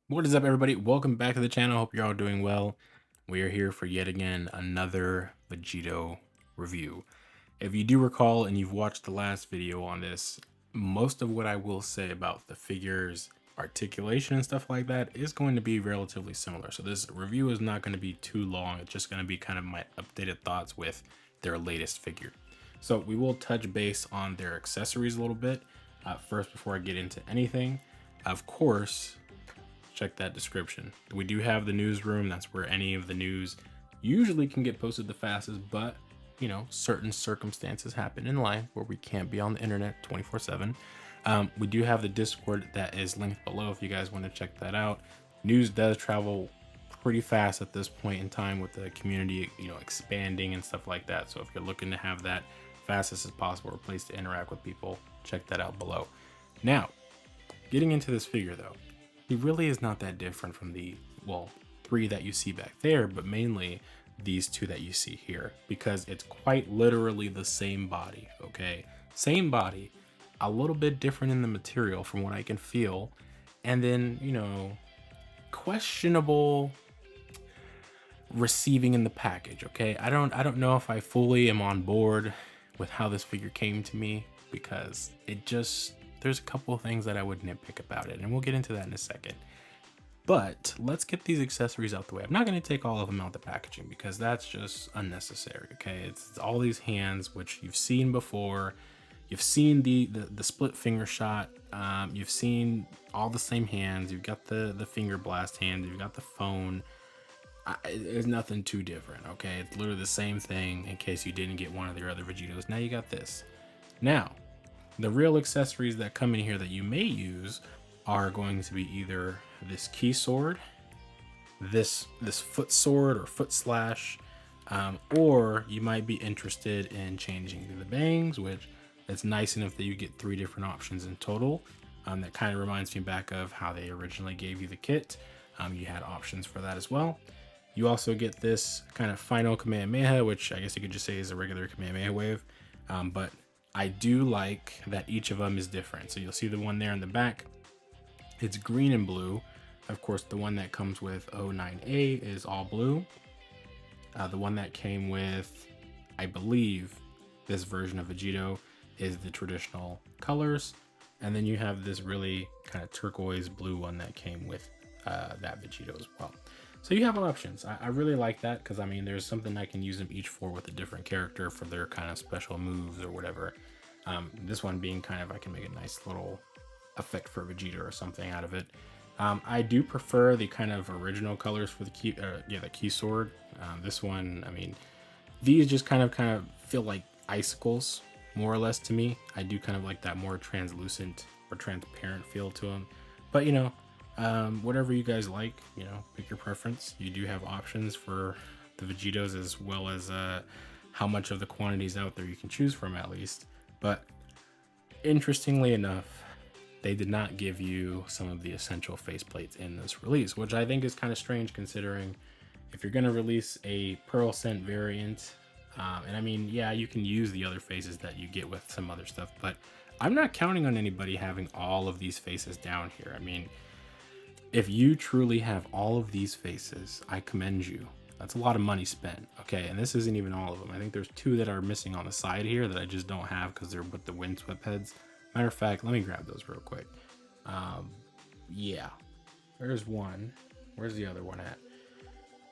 What is up, everybody? Welcome back to the channel. Hope you're all doing well. We are here for yet again another Vegito review. If you do recall and you've watched the last video on this, most of what I will say about the figures, articulation and stuff like that is going to be relatively similar. So this review is not going to be too long. It's just going to be kind of my updated thoughts with their latest figure. So we will touch base on their accessories a little bit first before I get into anything. Of course, check that description. We do have the newsroom. That's where any of the news usually can get posted the fastest, but you know, certain circumstances happen in life where we can't be on the internet 24/7. We do have the Discord that is linked below if you guys want to check that out. News does travel pretty fast at this point in time with the community, you know, expanding and stuff like that. So if you're looking to have that fastest as possible, a place to interact with people, check that out below. Now, getting into this figure though, he really is not that different from the, well, three that you see back there, but mainly these two that you see here, because it's quite literally the same body, okay? Same body, a little bit different in the material from what I can feel, and then, you know, questionable receiving in the package, okay? I don't know if I fully am on board with how this figure came to me, because it just, there's a couple of things that I would nitpick about it, and we'll get into that in a second. But let's get these accessories out the way. I'm not going to take all of them out the packaging because that's just unnecessary, okay? It's all these hands, which you've seen before. You've seen the split finger shot. You've seen all the same hands. You've got the finger blast hand. You've got the phone. There's nothing too different, okay? It's literally the same thing in case you didn't get one of their other Vegitos. Now you got this. Now, the real accessories that come in here that you may use are going to be either this key sword, this foot sword or foot slash, or you might be interested in changing the bangs, which it's nice enough that you get 3 different options in total. That kind of reminds me back of how they originally gave you the kit. You had options for that as well. You also get this kind of final Kamehameha, which I guess you could just say is a regular Kamehameha wave, but I do like that each of them is different. So you'll see the one there in the back, it's green and blue. Of course, the one that comes with 09A is all blue. The one that came with, I believe, this version of Vegito is the traditional colors. And then you have this really kind of turquoise blue one that came with that Vegito as well. So you have options. I really like that because, I mean, there's something I can use them each for with a different character for their kind of special moves or whatever. This one being kind of, I can make a nice little effect for Vegeta or something out of it. I do prefer the kind of original colors for the key sword. This one, I mean, these just kind of feel like icicles more or less to me. I do kind of like that more translucent or transparent feel to them. But you know, whatever you guys like, you know, pick your preference. You do have options for the Vegitos as well as how much of the quantities out there you can choose from at least. But interestingly enough, they did not give you some of the essential faceplates in this release, which I think is kind of strange considering if you're going to release a Pearl Scent variant, and I mean, yeah, you can use the other faces that you get with some other stuff, but I'm not counting on anybody having all of these faces down here. I mean, if you truly have all of these faces, I commend you. That's a lot of money spent, okay? And this isn't even all of them. I think there's 2 that are missing on the side here that I just don't have because they're with the windswept heads. Matter of fact, let me grab those real quick. Yeah, there's one. Where's the other one at?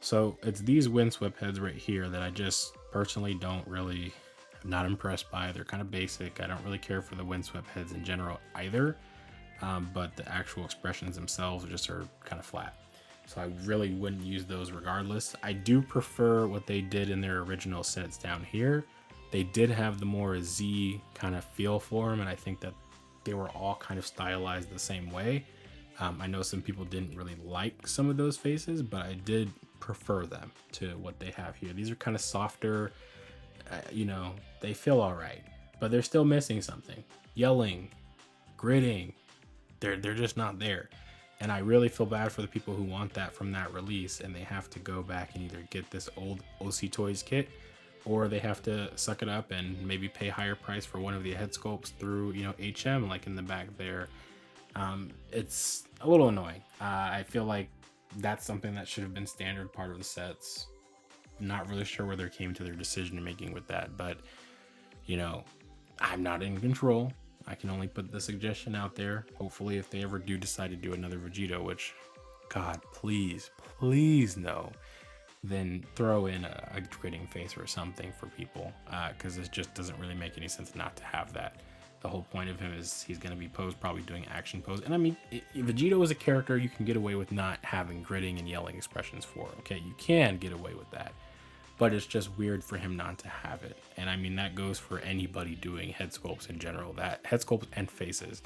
So it's these windswept heads right here that I just personally don't really, I'm not impressed by. They're kind of basic. I don't really care for the windswept heads in general either. But the actual expressions themselves are kind of flat. So I really wouldn't use those regardless. I do prefer what they did in their original sets down here. They did have the more Z kind of feel for them, and I think that they were all kind of stylized the same way. I know some people didn't really like some of those faces, but I did prefer them to what they have here. These are kind of softer, you know, they feel all right, but they're still missing something. Yelling, gritting, they're just not there. And I really feel bad for the people who want that from that release and they have to go back and either get this old Cttoys kit or they have to suck it up and maybe pay higher price for one of the head sculpts through, you know, HM, like in the back there. It's a little annoying. I feel like that's something that should have been standard part of the sets. Not really sure where they came to their decision making with that, but you know, I'm not in control. I can only put the suggestion out there. Hopefully, if they ever do decide to do another Vegito, which, God, please, please no, then throw in a gritting face or something for people, because it just doesn't really make any sense not to have that. The whole point of him is he's going to be posed, probably doing action pose. And I mean, Vegito is a character you can get away with not having gritting and yelling expressions for. Okay, you can get away with that, but it's just weird for him not to have it. And I mean, that goes for anybody doing head sculpts in general, that head sculpts and faces.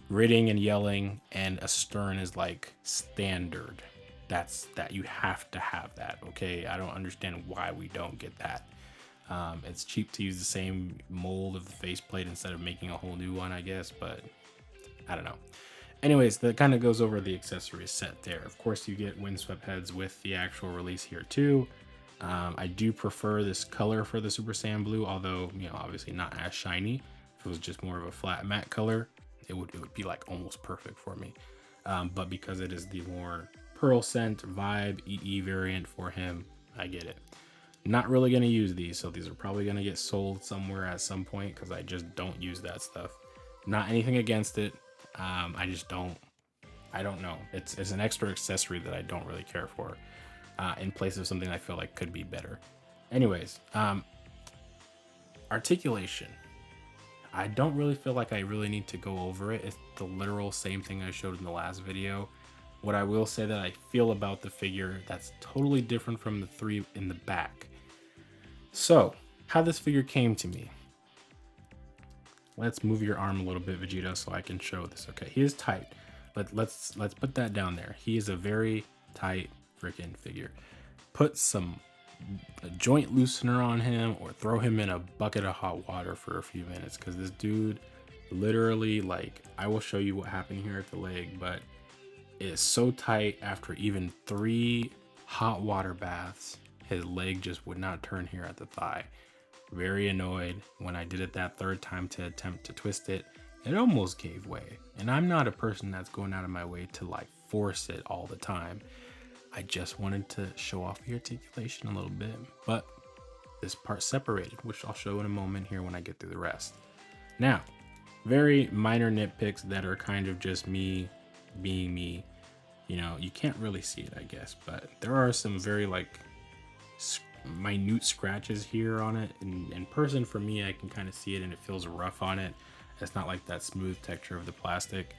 Gritting and yelling and a stern is like standard. That you have to have that. Okay, I don't understand why we don't get that. It's cheap to use the same mold of the faceplate instead of making a whole new one, I guess, but I don't know. Anyways, that kind of goes over the accessories set there. Of course, you get windswept heads with the actual release here too. I do prefer this color for the Super Saiyan Blue, although, you know, obviously not as shiny. If it was just more of a flat matte color, it would be like almost perfect for me. But because it is the more Pearl Scent Vibe EE variant for him, I get it. Not really going to use these, so these are probably going to get sold somewhere at some point because I just don't use that stuff. Not anything against it. I just don't. I don't know. It's an extra accessory that I don't really care for, in place of something I feel like could be better. Anyways, articulation. I don't really feel like I really need to go over it. It's the literal same thing I showed in the last video. What I will say that I feel about the figure that's totally different from the three in the back. So, how this figure came to me. Let's move your arm a little bit, Vegito, so I can show this. Okay, he is tight, but let's put that down there. He is a very tight freaking figure. Put a joint loosener on him or throw him in a bucket of hot water for a few minutes, because this dude literally, like, I will show you what happened here at the leg, but it is so tight after even 3 hot water baths. His leg just would not turn here at the thigh. Very annoyed. When I did it that 3rd time to attempt to twist it, it almost gave way. And I'm not a person that's going out of my way to like force it all the time. I just wanted to show off the articulation a little bit, but this part separated, which I'll show in a moment here when I get through the rest. Now, very minor nitpicks that are kind of just me being me. You know, you can't really see it, I guess, but there are some very like minute scratches here on it. In person, for me, I can kind of see it and it feels rough on it. It's not like that smooth texture of the plastic.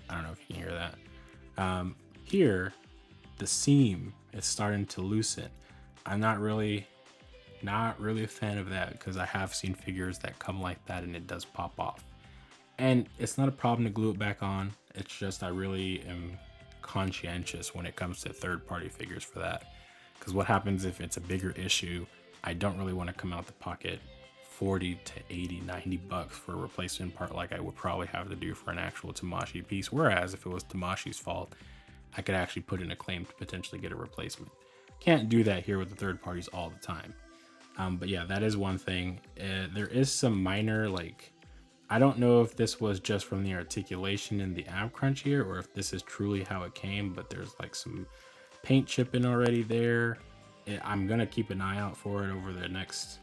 I don't know if you can hear that. Here, the seam is starting to loosen. I'm not really a fan of that, because I have seen figures that come like that and it does pop off. And it's not a problem to glue it back on. It's just I really am conscientious when it comes to third-party figures for that. Because what happens if it's a bigger issue, I don't really want to come out the pocket 40 to 80, 90 bucks for a replacement part like I would probably have to do for an actual Tamashii piece. Whereas if it was Tamashii's fault, I could actually put in a claim to potentially get a replacement. Can't do that here with the third parties all the time. But yeah, that is one thing. There is some minor, like, I don't know if this was just from the articulation in the ab crunch here, or if this is truly how it came, but there's like some paint chipping already there. I'm gonna keep an eye out for it over the next,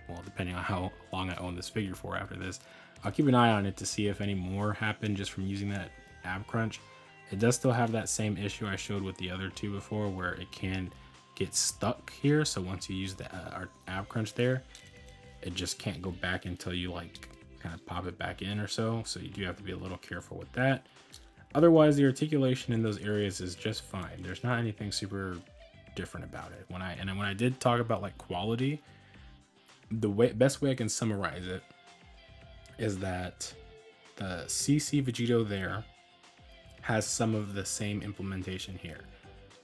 well, depending on how long I own this figure for after this, I'll keep an eye on it to see if any more happen just from using that ab crunch. It does still have that same issue I showed with the other two before, where it can get stuck here. So once you use the ab crunch there, it just can't go back until you like kind of pop it back in or so. So you do have to be a little careful with that. Otherwise, the articulation in those areas is just fine. There's not anything super different about it. When I did talk about like quality, the best way I can summarize it is that the CC Vegito there has some of the same implementation here.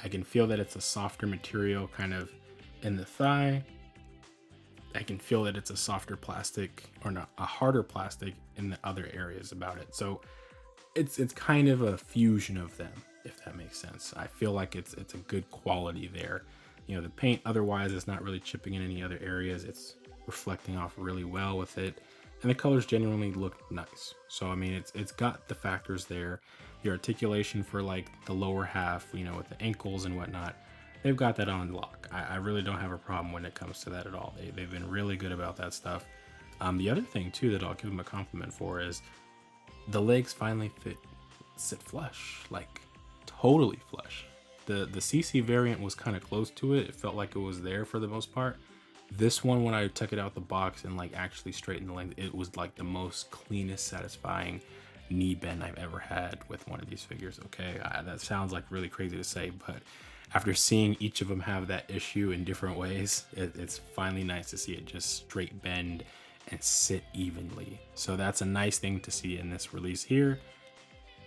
I can feel that it's a softer material kind of in the thigh. I can feel that it's a softer plastic, or not, a harder plastic in the other areas about it. So it's kind of a fusion of them, if that makes sense. I feel like it's a good quality there. You know, the paint otherwise is not really chipping in any other areas. It's reflecting off really well with it. and the colors genuinely look nice. So I mean, it's got the factors there. The articulation for like the lower half, you know, with the ankles and whatnot, they've got that on lock. I really don't have a problem when it comes to that at all. They've been really good about that stuff. The other thing too that I'll give them a compliment for is the legs finally sit flush, like totally flush. The CC variant was kind of close to it. It felt like it was there for the most part. This one, when I took it out the box and like actually straightened the length, it was like the most cleanest, satisfying knee bend I've ever had with one of these figures. Okay, that sounds like really crazy to say, but after seeing each of them have that issue in different ways, it's finally nice to see it just straight bend and sit evenly. So that's a nice thing to see in this release here.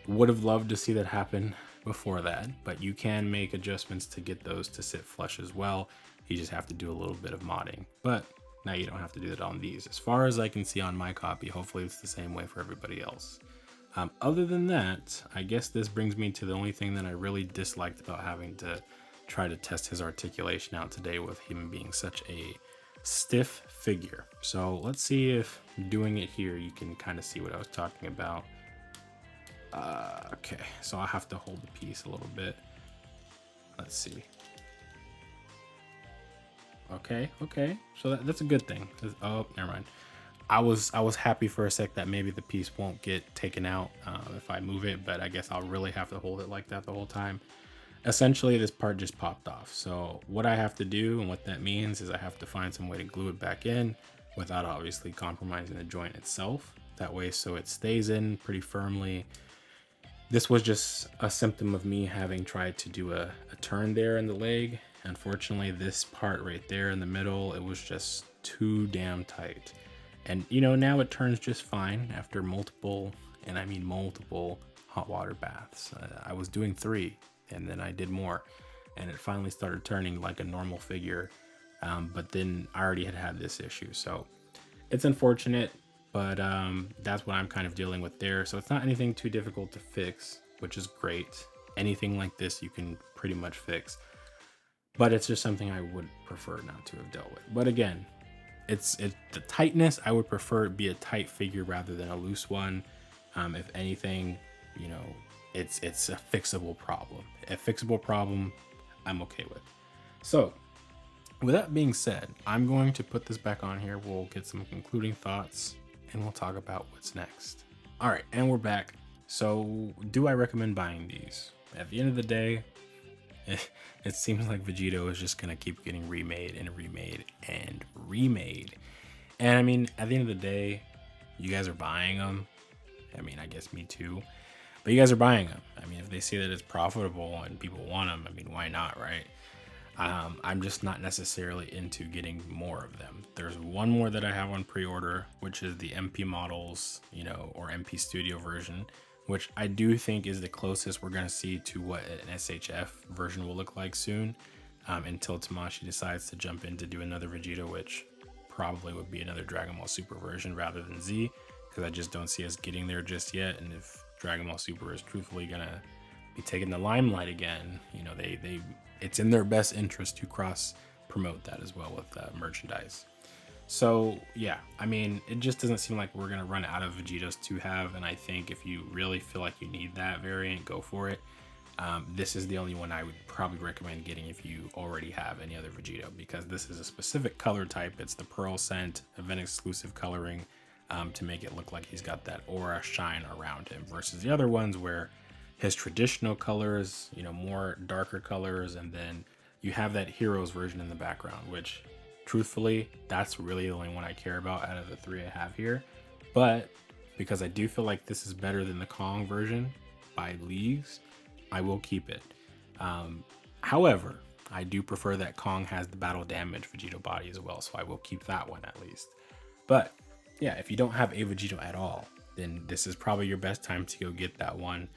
Would have loved to see that happen before that, but you can make adjustments to get those to sit flush as well. You just have to do a little bit of modding, but now you don't have to do that on these. As far as I can see on my copy, hopefully it's the same way for everybody else. Other than that, I guess this brings me to the only thing that I really disliked about having to try to test his articulation out today with him being such a stiff figure. So let's see if doing it here, you can kind of see what I was talking about. Okay, so I'll have to hold the piece a little bit. Let's see. Okay, so that's a good thing. Oh, never mind. I was happy for a sec that maybe the piece won't get taken out if I move it, but I guess I'll really have to hold it like that the whole time. Essentially, this part just popped off. So what I have to do and what that means is I have to find some way to glue it back in without obviously compromising the joint itself. That way, so it stays in pretty firmly. This was just a symptom of me having tried to do a turn there in the leg. Unfortunately, this part right there in the middle, it was just too damn tight. And you know, now it turns just fine after multiple, and I mean multiple, hot water baths. I was doing 3 and then I did more, and it finally started turning like a normal figure. But then I already had this issue. So it's unfortunate, but that's what I'm kind of dealing with there. So it's not anything too difficult to fix, which is great. Anything like this you can pretty much fix, but it's just something I would prefer not to have dealt with. But again, it's the tightness. I would prefer it be a tight figure rather than a loose one. If anything, you know, it's a fixable problem. A fixable problem, I'm okay with. So with that being said, I'm going to put this back on here. We'll get some concluding thoughts and we'll talk about what's next. All right, and we're back. So do I recommend buying these? At the end of the day, it seems like Vegito is just gonna keep getting remade and remade and remade. And I mean, at the end of the day, you guys are buying them. I mean, I guess me too, but you guys are buying them. I mean, if they see that it's profitable and people want them, I mean, why not, right? I'm just not necessarily into getting more of them. There's one more that I have on pre-order, which is the MP models, you know, or MP Studio version, which I do think is the closest we're going to see to what an SHF version will look like soon, until Tamashii decides to jump in to do another Vegito, which probably would be another Dragon Ball Super version rather than Z, because I just don't see us getting there just yet. And if Dragon Ball Super is truthfully going to be taking the limelight again, you know, it's in their best interest to cross promote that as well with merchandise. So yeah, I mean, it just doesn't seem like we're gonna run out of Vegitos to have, and I think if you really feel like you need that variant, go for it. This is the only one I would probably recommend getting if you already have any other Vegito, because this is a specific color type. It's the Pearl Scent event exclusive coloring, to make it look like he's got that aura shine around him, versus the other ones where his traditional colors, you know, more darker colors, and then you have that Heroes version in the background, which truthfully, that's really the only one I care about out of the 3 I have here. But because I do feel like this is better than the Kong version by leagues, I will keep it. However, I do prefer that Kong has the battle damage Vegito body as well, so I will keep that one at least. But yeah, if you don't have a Vegito at all, then this is probably your best time to go get that one.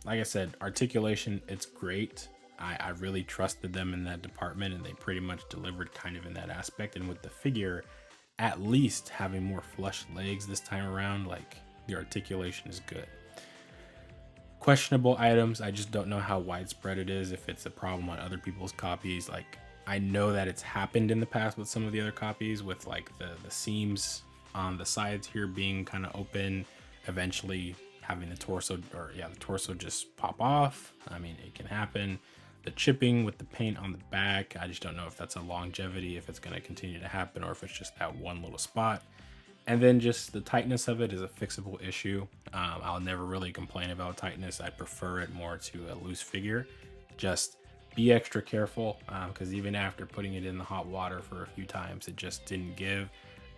Like I said, articulation, it's great. I really trusted them in that department, and they pretty much delivered kind of in that aspect. And with the figure at least having more flush legs this time around, like, the articulation is good. Questionable items, I just don't know how widespread it is, if it's a problem on other people's copies. Like, I know that it's happened in the past with some of the other copies with like the seams on the sides here being kind of open, eventually having the torso, or yeah, the torso just pop off. I mean, it can happen. The chipping with the paint on the back, I just don't know if that's a longevity, if it's going to continue to happen, or if it's just that one little spot. And then just the tightness of it is a fixable issue. I'll never really complain about tightness. I prefer it more to a loose figure. Just be extra careful, because even after putting it in the hot water for a few times, it just didn't give,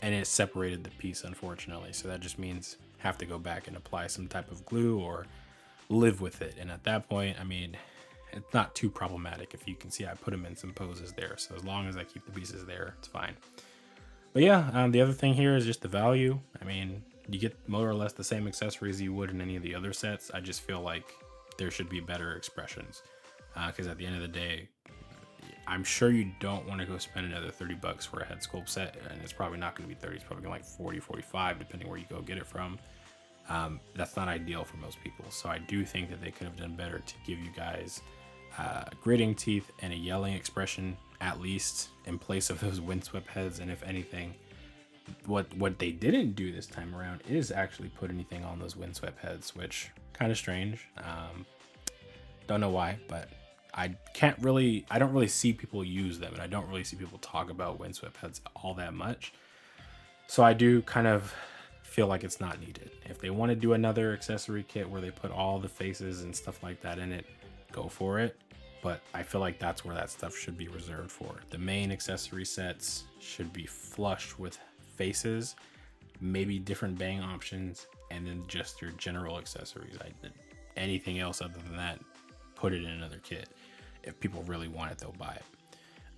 and it separated the piece, unfortunately. So that just means have to go back and apply some type of glue or live with it. And at that point, I mean, it's not too problematic. If you can see, I put them in some poses there. So as long as I keep the pieces there, it's fine. But yeah, the other thing here is just the value. I mean, you get more or less the same accessories you would in any of the other sets. I just feel like there should be better expressions, because at the end of the day, I'm sure you don't want to go spend another 30 bucks for a head sculpt set, and it's probably not going to be 30. It's probably gonna be like 40, 45, depending where you go get it from. That's not ideal for most people. So I do think that they could have done better to give you guys gritting teeth and a yelling expression, at least, in place of those windswept heads. And if anything, what they didn't do this time around is actually put anything on those windswept heads, which kind of strange. Don't know why, but I don't really see people use them, and I don't really see people talk about windswept heads all that much. So I do kind of feel like it's not needed. If they want to do another accessory kit where they put all the faces and stuff like that in it, go for it. But I feel like that's where that stuff should be reserved for. The main accessory sets should be flushed with faces, maybe different bang options, and then just your general accessories. Anything else other than that, put it in another kit. If people really want it, they'll buy it.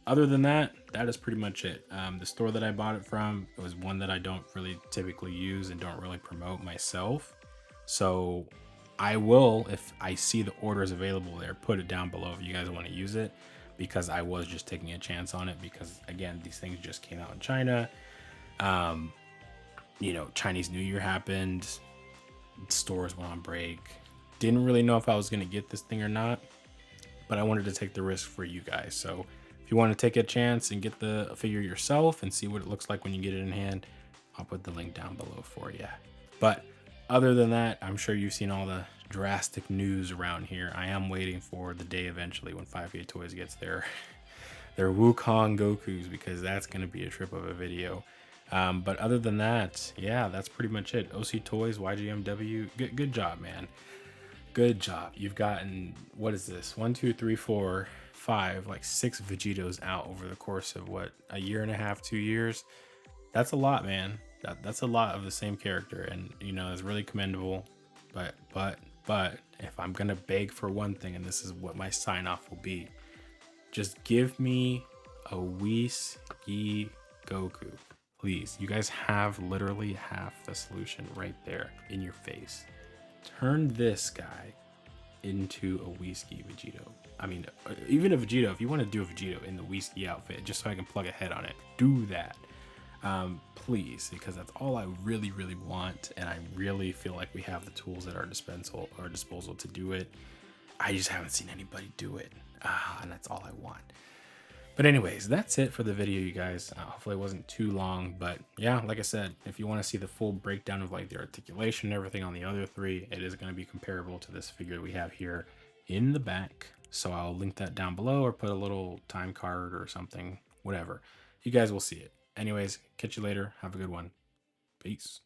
Other than that, that is pretty much it. The store that I bought it from, it was one that I don't really typically use and don't really promote myself. So I will, if I see the orders available there, put it down below if you guys want to use it, because I was just taking a chance on it, because again, these things just came out in China. You know, Chinese New Year happened, stores went on break. Didn't really know if I was going to get this thing or not, but I wanted to take the risk for you guys. So if you want to take a chance and get the figure yourself and see what it looks like when you get it in hand, I'll put the link down below for you. But other than that, I'm sure you've seen all the drastic news around here. I am waiting for the day eventually when 5K Toys gets their Wukong Gokus, because that's going to be a trip of a video. But other than that, yeah, that's pretty much it. Cttoys, YGMW, good job, man. Good job. You've gotten, what is this? 1, 2, 3, 4, 5, like 6 Vegitos out over the course of what, a year and a half, 2 years. That's a lot, man. That's a lot of the same character, and you know, it's really commendable. But if I'm gonna beg for one thing, and this is what my sign off will be, just give me a Ssg Goku, please. You guys have literally half the solution right there in your face. Turn this guy into a Ssg Vegito. I mean, even a Vegito, if you want to do a Vegito in the Ssg outfit, just so I can plug a head on it, do that. Please, because that's all I really want, and I really feel like we have the tools at our disposal to do it. I just haven't seen anybody do it, and that's all I want. But anyways, that's it for the video, you guys. Hopefully it wasn't too long, but yeah, like I said, if you want to see the full breakdown of like the articulation and everything on the other three, it is going to be comparable to this figure we have here in the back. So I'll link that down below, or put a little time card or something, whatever. You guys will see it. Anyways, catch you later. Have a good one. Peace.